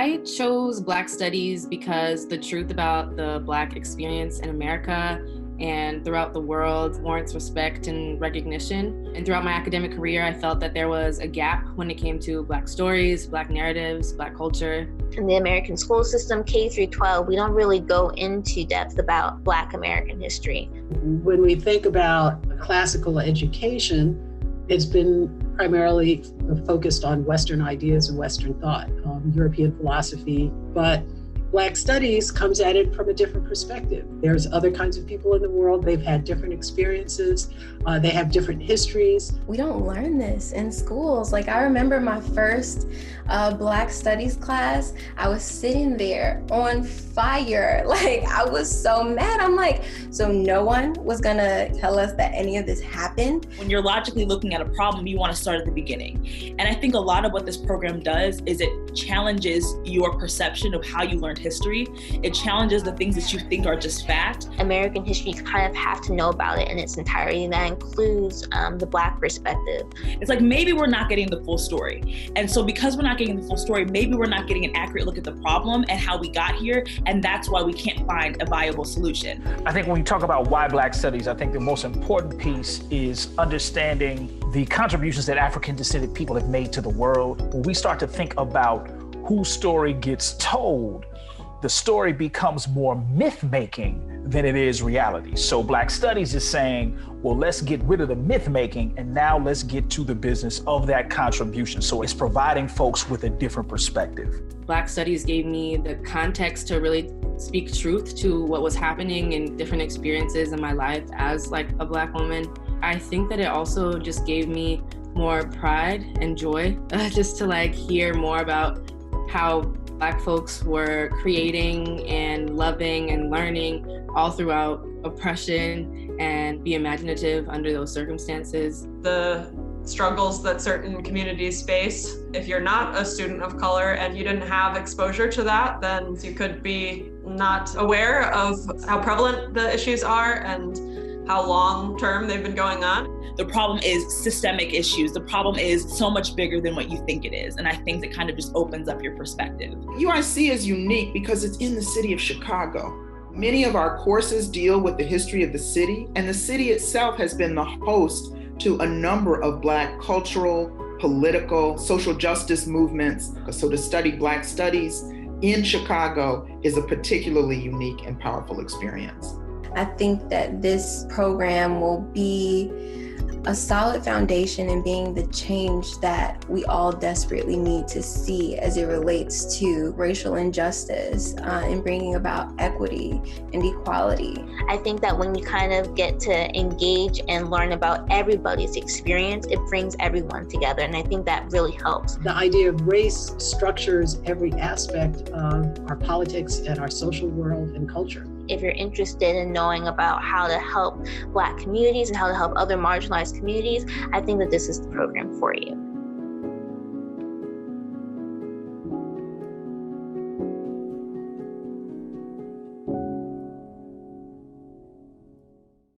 I chose Black Studies because the truth about the Black experience in America and throughout the world warrants respect and recognition. And throughout my academic career, I felt that there was a gap when it came to Black stories, Black narratives, Black culture. In the American school system, K through 12, we don't really go into depth about Black American history. When we think about classical education, it's been primarily focused on Western ideas and Western thought, European philosophy, but Black Studies comes at it from a different perspective. There's other kinds of people in the world. They've had different experiences. They have different histories. We don't learn this in schools. Like, I remember my first Black Studies class. I was sitting there on fire. Like, I was so mad. I'm like, so no one was gonna tell us that any of this happened? When you're logically looking at a problem, you want to start at the beginning. And I think a lot of what this program does is it challenges your perception of how you learned history. It challenges the things that you think are just fact. American history, you kind of have to know about it in its entirety, and that includes the Black perspective. It's like, maybe we're not getting the full story. And so because we're not getting the full story, maybe we're not getting an accurate look at the problem and how we got here, and that's why we can't find a viable solution. I think when you talk about why Black Studies, I think the most important piece is understanding the contributions that African descended people have made to the world. When we start to think about whose story gets told, the story becomes more myth-making than it is reality. So Black Studies is saying, well, let's get rid of the myth-making and now let's get to the business of that contribution. So it's providing folks with a different perspective. Black Studies gave me the context to really speak truth to what was happening in different experiences in my life as like a Black woman. I think that it also just gave me more pride and joy just to like hear more about how Black folks were creating and loving and learning all throughout oppression and be imaginative under those circumstances. The struggles that certain communities face, if you're not a student of color and you didn't have exposure to that, then you could be not aware of how prevalent the issues are and how long-term they've been going on. The problem is systemic issues. The problem is so much bigger than what you think it is. And I think that kind of just opens up your perspective. UIC is unique because it's in the city of Chicago. Many of our courses deal with the history of the city, and the city itself has been the host to a number of Black cultural, political, social justice movements. So to study Black Studies in Chicago is a particularly unique and powerful experience. I think that this program will be a solid foundation in being the change that we all desperately need to see as it relates to racial injustice and bringing about equity and equality. I think that when you kind of get to engage and learn about everybody's experience, it brings everyone together, and I think that really helps. The idea of race structures every aspect of our politics and our social world and culture. If you're interested in knowing about how to help Black communities and how to help other marginalized communities, I think that this is the program for you.